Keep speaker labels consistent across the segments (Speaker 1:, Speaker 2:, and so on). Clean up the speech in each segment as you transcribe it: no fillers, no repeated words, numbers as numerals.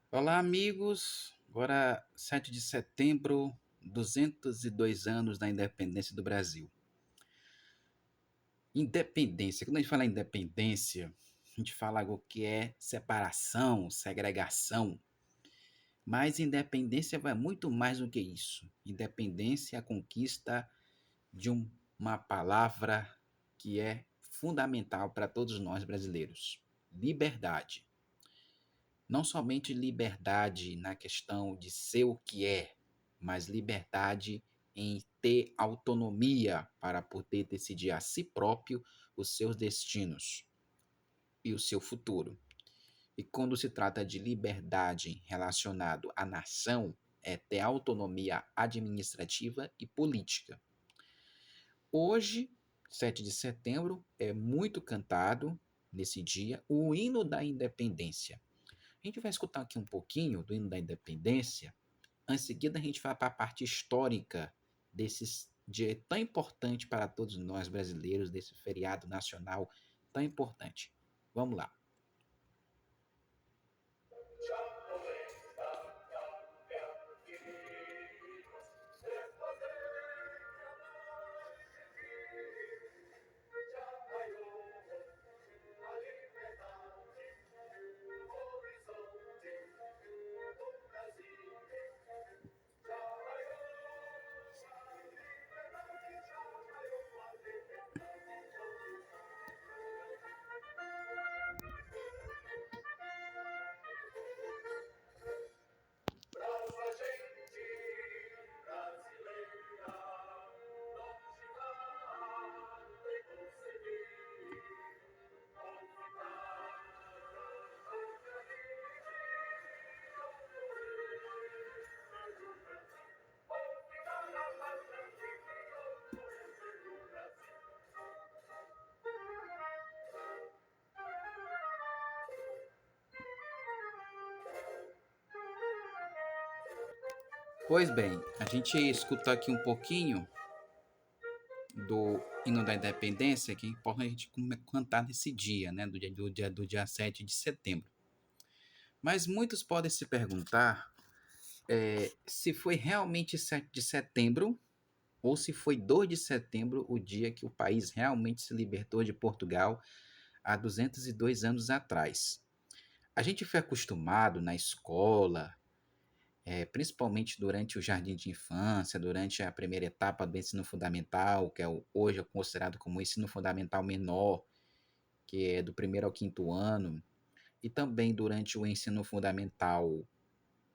Speaker 1: Olá, amigos. Agora, 7 de setembro, 202 anos da independência do Brasil. Independência. Quando a gente fala em independência, a gente fala algo que é separação, segregação. Mas independência vai muito mais do que isso. Independência é a conquista de uma palavra que é fundamental para todos nós brasileiros: liberdade. Não somente liberdade na questão de ser o que é, mas liberdade em ter autonomia para poder decidir a si próprio os seus destinos e o seu futuro. E quando se trata de liberdade relacionado à nação, é ter autonomia administrativa e política. Hoje, 7 de setembro, é muito cantado nesse dia o hino da independência. A gente vai escutar aqui um pouquinho do hino da independência. Em seguida, a gente vai para a parte histórica desse dia tão importante para todos nós brasileiros, desse feriado nacional tão importante. Vamos lá. Pois bem, a gente escuta aqui um pouquinho do hino da independência, que é importante a gente cantar nesse dia, né, do dia 7 de setembro. Mas muitos podem se perguntar se foi realmente 7 de setembro ou se foi 2 de setembro o dia que o país realmente se libertou de Portugal há 202 anos atrás. A gente foi acostumado na escola, principalmente durante o jardim de infância, durante a primeira etapa do ensino fundamental, que hoje é considerado como o ensino fundamental menor, que é do primeiro ao quinto ano, e também durante o ensino fundamental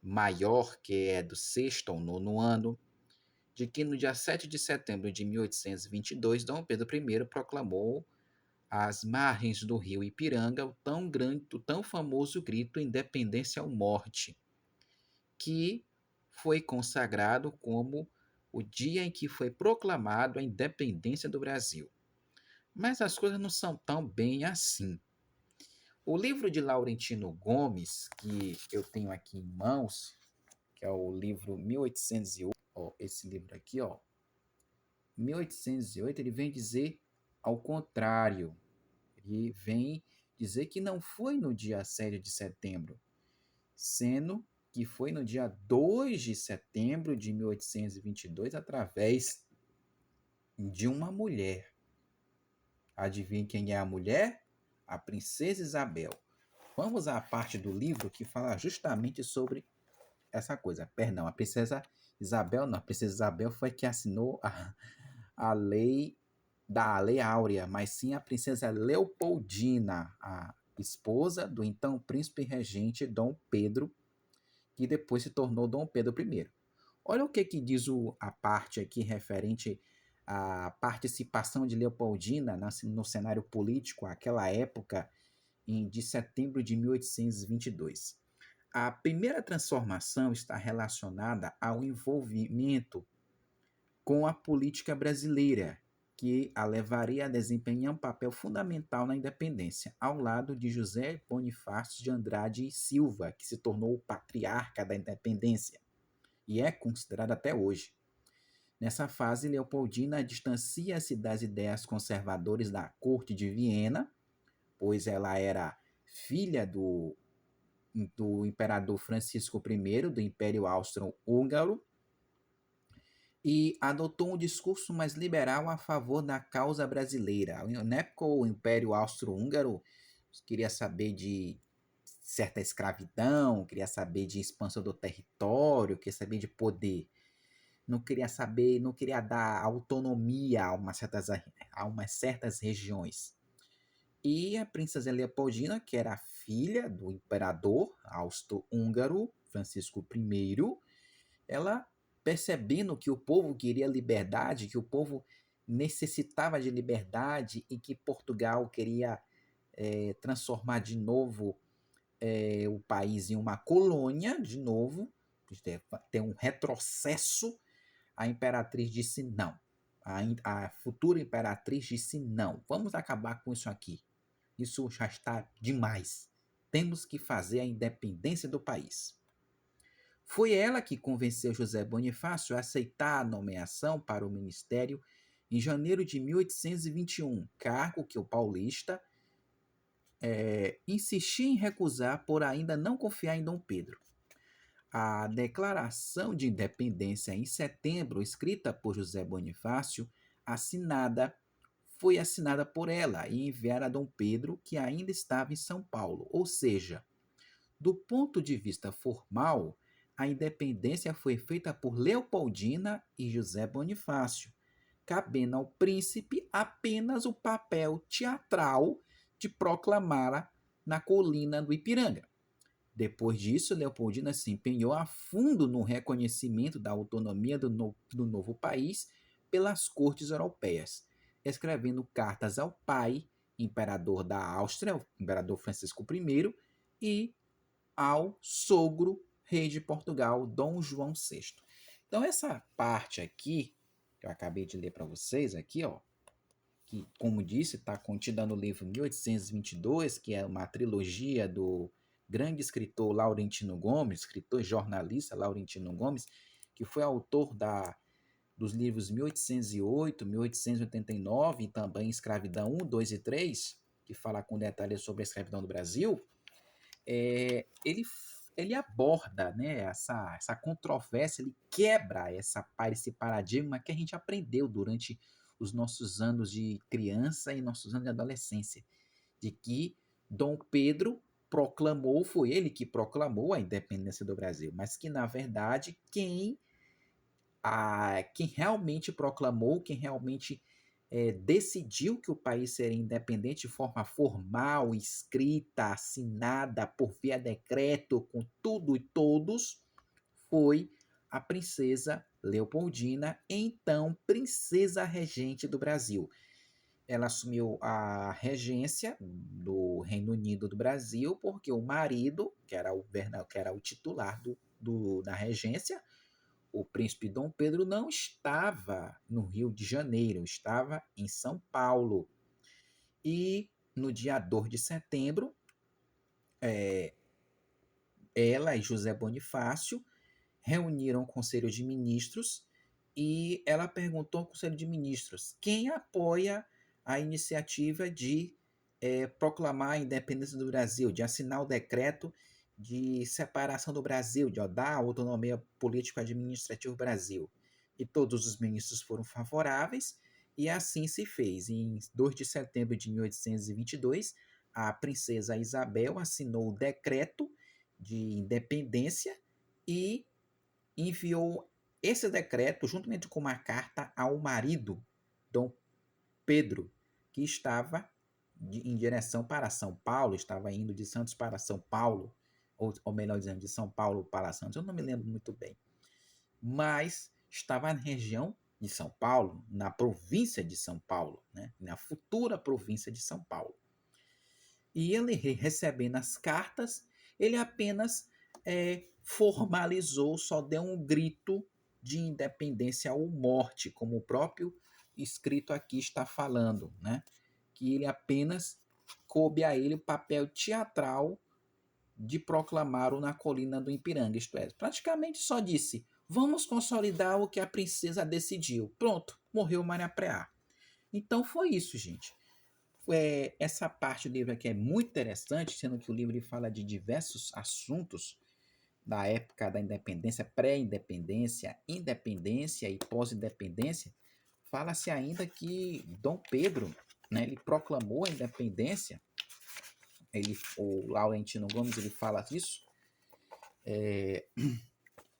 Speaker 1: maior, que é do sexto ao nono ano, de que no dia 7 de setembro de 1822, Dom Pedro I proclamou às margens do rio Ipiranga o tão grande, o tão famoso grito Independência ou Morte, que foi consagrado como o dia em que foi proclamado a independência do Brasil. Mas as coisas não são tão bem assim. O livro de Laurentino Gomes, que eu tenho aqui em mãos, que é o livro 1808, ó, esse livro aqui, ó, 1808, ele vem dizer ao contrário. Ele vem dizer que não foi no dia 7 de setembro, sendo que foi no dia 2 de setembro de 1822, através de uma mulher. Adivinhe quem é a mulher? A princesa Isabel. Vamos à parte do livro que fala justamente sobre essa coisa. Perdão, a princesa Isabel não. A princesa Isabel foi que assinou a lei da Lei Áurea, mas sim a princesa Leopoldina, a esposa do então príncipe regente Dom Pedro, que depois se tornou Dom Pedro I. Olha o que diz a parte aqui referente à participação de Leopoldina no cenário político àquela época, de setembro de 1822. A primeira transformação está relacionada ao envolvimento com a política brasileira, que a levaria a desempenhar um papel fundamental na independência, ao lado de José Bonifácio de Andrade e Silva, que se tornou o patriarca da independência e é considerado até hoje. Nessa fase, Leopoldina distancia-se das ideias conservadoras da corte de Viena, pois ela era filha do do imperador Francisco I, do Império Austro-Húngaro, e adotou um discurso mais liberal a favor da causa brasileira. Na época, o Império Austro-Húngaro queria saber de certa escravidão, queria saber de expansão do território, queria saber de poder. Não queria saber, não queria dar autonomia a umas certas regiões. E a princesa Leopoldina, que era filha do imperador austro-húngaro Francisco I, ela, percebendo que o povo queria liberdade, que o povo necessitava de liberdade e que Portugal queria transformar de novo o país em uma colônia, de novo, ter um retrocesso, a imperatriz disse não. A futura imperatriz disse não. Vamos acabar com isso aqui. Isso já está demais. Temos que fazer a independência do país. Foi ela que convenceu José Bonifácio a aceitar a nomeação para o ministério em janeiro de 1821, cargo que o paulista insistia em recusar por ainda não confiar em Dom Pedro. A Declaração de Independência em setembro, escrita por José Bonifácio, foi assinada por ela e enviada a Dom Pedro, que ainda estava em São Paulo. Ou seja, do ponto de vista formal, a independência foi feita por Leopoldina e José Bonifácio, cabendo ao príncipe apenas o papel teatral de proclamá-la na colina do Ipiranga. Depois disso, Leopoldina se empenhou a fundo no reconhecimento da autonomia do novo país pelas cortes europeias, escrevendo cartas ao pai, imperador da Áustria, o imperador Francisco I, e ao sogro, rei de Portugal, Dom João VI. Então, essa parte aqui, que eu acabei de ler para vocês aqui, ó, que, como disse, está contida no livro 1822, que é uma trilogia do grande escritor Laurentino Gomes, escritor e jornalista Laurentino Gomes, que foi autor dos livros 1808, 1889 e também Escravidão 1, 2 e 3, que fala com detalhes sobre a escravidão do Brasil. Ele aborda, né, essa controvérsia, ele quebra esse paradigma que a gente aprendeu durante os nossos anos de criança e nossos anos de adolescência, de que Dom Pedro foi ele que proclamou a independência do Brasil, mas que, na verdade, quem realmente proclamou, quem realmente decidiu que o país seria independente de forma formal, escrita, assinada por via decreto, com tudo e todos, foi a princesa Leopoldina, então princesa regente do Brasil. Ela assumiu a regência do Reino Unido do Brasil porque o marido, que era o titular da regência, o príncipe Dom Pedro, não estava no Rio de Janeiro, estava em São Paulo. E no dia 2 de setembro, ela e José Bonifácio reuniram o Conselho de Ministros e ela perguntou ao Conselho de Ministros quem apoia a iniciativa de proclamar a independência do Brasil, de assinar o decreto de separação do Brasil, de dar autonomia político-administrativa ao Brasil. E todos os ministros foram favoráveis e assim se fez. Em 2 de setembro de 1822, a princesa Isabel assinou o decreto de independência e enviou esse decreto, juntamente com uma carta, ao marido, Dom Pedro, que estava em direção para São Paulo, estava indo de Santos para São Paulo, ou melhor dizendo, de São Paulo para Santos, eu não me lembro muito bem, mas estava na região de São Paulo, na província de São Paulo, né? Na futura província de São Paulo. E ele, recebendo as cartas, ele apenas formalizou, só deu um grito de independência ou morte, como o próprio escrito aqui está falando, né? Que ele apenas coube a ele o papel teatral de proclamar-o na colina do Ipiranga, isto é, praticamente só disse, vamos consolidar o que a princesa decidiu. Pronto, morreu Maria Preá. Então foi isso, gente.
Speaker 2: essa parte do livro aqui é muito interessante, sendo que o livro ele fala de diversos assuntos da época da independência, pré-independência, independência e pós-independência. Fala-se ainda que Dom Pedro, né, ele proclamou a independência. O Laurentino Gomes ele fala disso,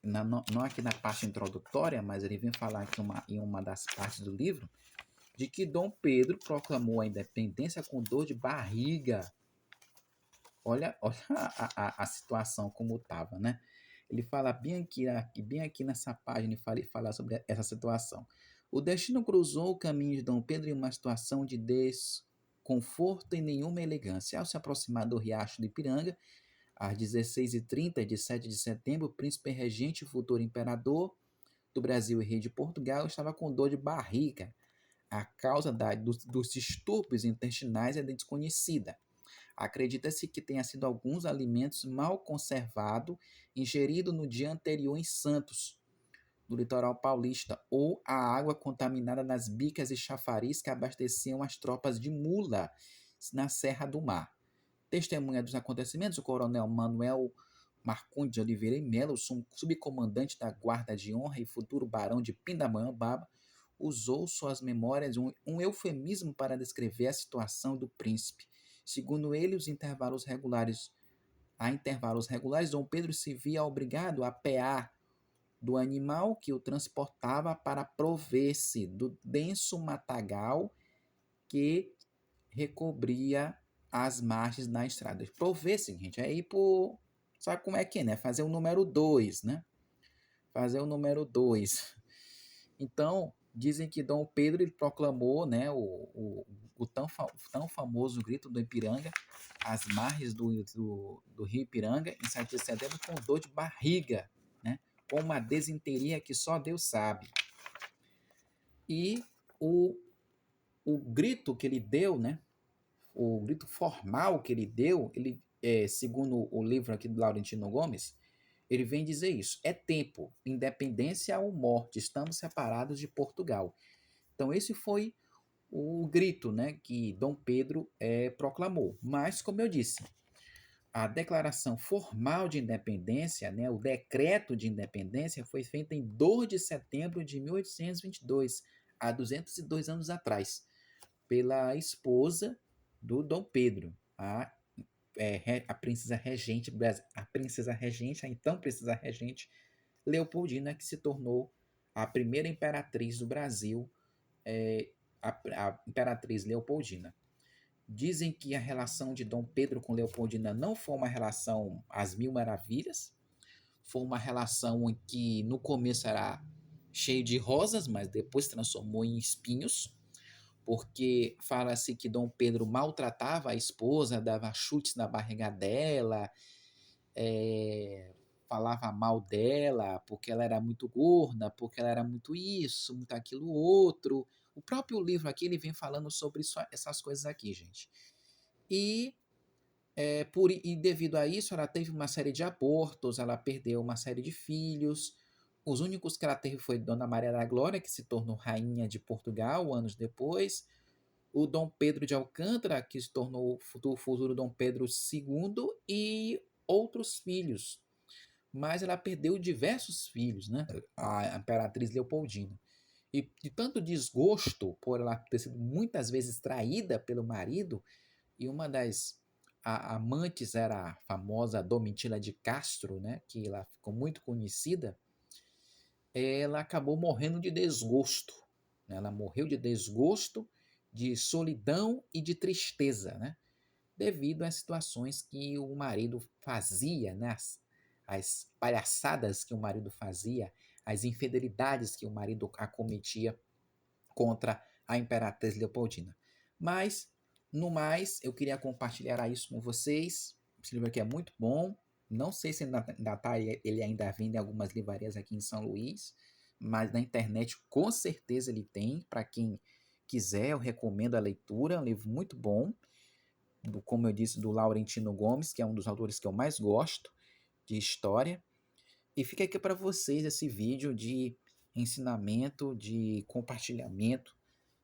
Speaker 2: não aqui na parte introdutória, mas ele vem falar aqui em uma das partes do livro, de que Dom Pedro proclamou a independência com dor de barriga. Olha a situação como estava, né? Ele fala bem aqui nessa página, ele fala sobre essa situação. O destino cruzou o caminho de Dom Pedro em uma situação de desconforto e nenhuma elegância. Ao se aproximar do riacho do Ipiranga, às 16h30 de 7 de setembro, o príncipe regente e futuro imperador do Brasil e rei de Portugal estava com dor de barriga. A causa dos distúrbios intestinais é desconhecida. Acredita-se que tenha sido alguns alimentos mal conservados ingeridos no dia anterior em Santos, no litoral paulista, ou a água contaminada nas bicas e chafariz que abasteciam as tropas de mula na Serra do Mar. Testemunha dos acontecimentos, o coronel Manuel Marcondes de Oliveira e Melo, subcomandante da Guarda de Honra e futuro barão de Pindamonhangaba, usou suas memórias um eufemismo para descrever a situação do príncipe. Segundo ele, a intervalos regulares, Dom Pedro se via obrigado a apear do animal que o transportava para prover-se do denso matagal que recobria as margens da estrada. Prover-se, gente, é ir por... Sabe como é que é, né? Fazer o número 2, né? Fazer o número 2. Então, dizem que Dom Pedro ele proclamou, né, o tão famoso grito do Ipiranga, às margens do rio Ipiranga, em 7 de setembro, com dor de barriga, né, com uma desinteria que só Deus sabe. E o grito que ele deu, né, o grito formal que ele deu, segundo o livro aqui do Laurentino Gomes, ele vem dizer isso: é tempo, independência ou morte, estamos separados de Portugal. Então esse foi o grito, né, que Dom Pedro proclamou. Mas, como eu disse, a declaração formal de independência, né, o decreto de independência, foi feito em 2 de setembro de 1822, há 202 anos atrás, pela esposa do Dom Pedro, a princesa regente, a então princesa regente Leopoldina, que se tornou a primeira imperatriz do Brasil, a imperatriz Leopoldina. Dizem que a relação de Dom Pedro com Leopoldina não foi uma relação às mil maravilhas, foi uma relação em que no começo era cheio de rosas, mas depois transformou em espinhos, porque fala-se que Dom Pedro maltratava a esposa, dava chutes na barriga dela, falava mal dela, porque ela era muito gorda, porque ela era muito isso, muito aquilo outro. O próprio livro aqui ele vem falando sobre essas coisas aqui, gente. E, e devido a isso, ela teve uma série de abortos, ela perdeu uma série de filhos. Os únicos que ela teve foi Dona Maria da Glória, que se tornou rainha de Portugal anos depois. O Dom Pedro de Alcântara, que se tornou o futuro Dom Pedro II, e outros filhos. Mas ela perdeu diversos filhos, né? A imperatriz Leopoldina. E de tanto desgosto por ela ter sido muitas vezes traída pelo marido, e uma das amantes era a famosa Domitila de Castro, né? Que ela ficou muito conhecida, ela acabou morrendo de desgosto. Né? Ela morreu de desgosto, de solidão e de tristeza, né? Devido às situações que o marido fazia, né? As palhaçadas que o marido fazia, as infidelidades que o marido acometia contra a imperatriz Leopoldina. Mas, no mais, eu queria compartilhar isso com vocês. Esse livro aqui é muito bom. Não sei se ainda tá, ele ainda vende em algumas livrarias aqui em São Luís, mas na internet com certeza ele tem. Para quem quiser, eu recomendo a leitura. É um livro muito bom, como eu disse, do Laurentino Gomes, que é um dos autores que eu mais gosto de história. E fica aqui para vocês esse vídeo de ensinamento, de compartilhamento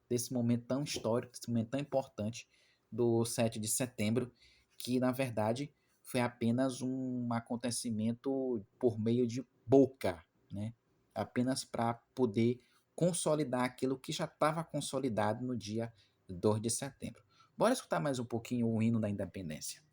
Speaker 2: desse momento tão histórico, desse momento tão importante do 7 de setembro, que na verdade foi apenas um acontecimento por meio de boca, né? Apenas para poder consolidar aquilo que já estava consolidado no dia 2 de setembro. Bora escutar mais um pouquinho o hino da independência.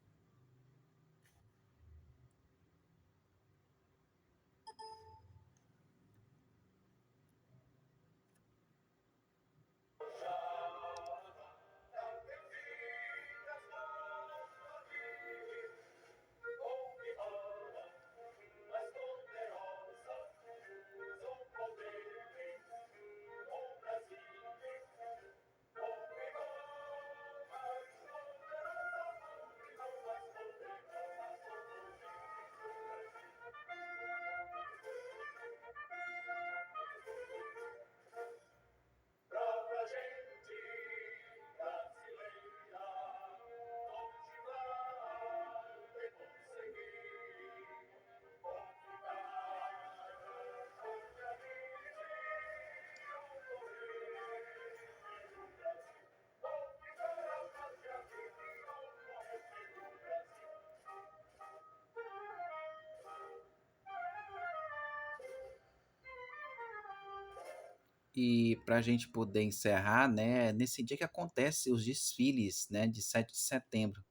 Speaker 2: E para a gente poder encerrar, né, nesse dia que acontecem os desfiles, né, de 7 de setembro,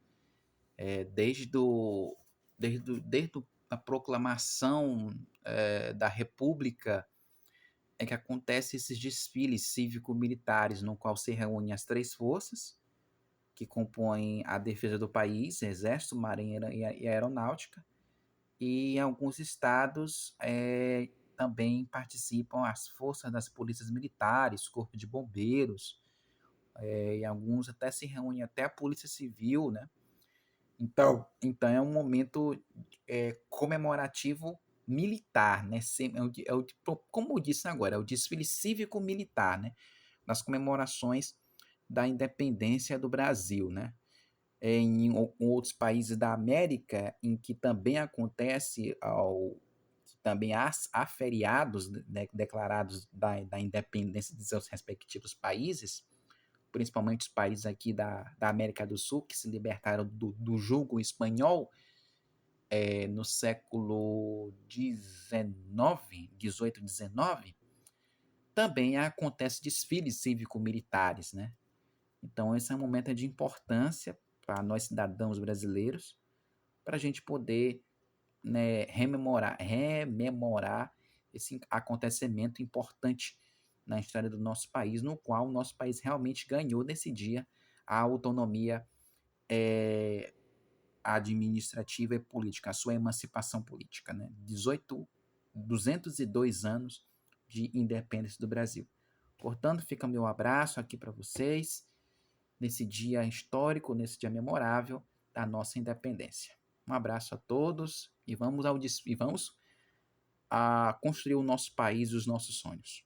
Speaker 2: desde a proclamação da República, é que acontecem esses desfiles cívico-militares, no qual se reúnem as três forças, que compõem a defesa do país, Exército, Marinha e Aeronáutica, e em alguns estados também participam as forças das polícias militares, Corpo de Bombeiros, e alguns até se reúnem até a Polícia Civil, né? Então é um momento comemorativo militar, né? Como eu disse agora, é o desfile cívico-militar, né? Nas comemorações da independência do Brasil, né? Em outros países da América, em que também acontece também há feriados, né, declarados da independência de seus respectivos países, principalmente os países aqui da América do Sul, que se libertaram do jugo espanhol no século XIX, 18, 19, também acontece desfiles cívico-militares, né? Então, esse é um momento de importância para nós cidadãos brasileiros, para a gente poder, né, rememorar esse acontecimento importante na história do nosso país, no qual o nosso país realmente ganhou nesse dia a autonomia administrativa e política, a sua emancipação política, né? 202 anos de independência do Brasil. Portanto, fica meu abraço aqui para vocês, nesse dia histórico, nesse dia memorável da nossa independência. Um abraço a todos e vamos a construir o nosso país e os nossos sonhos.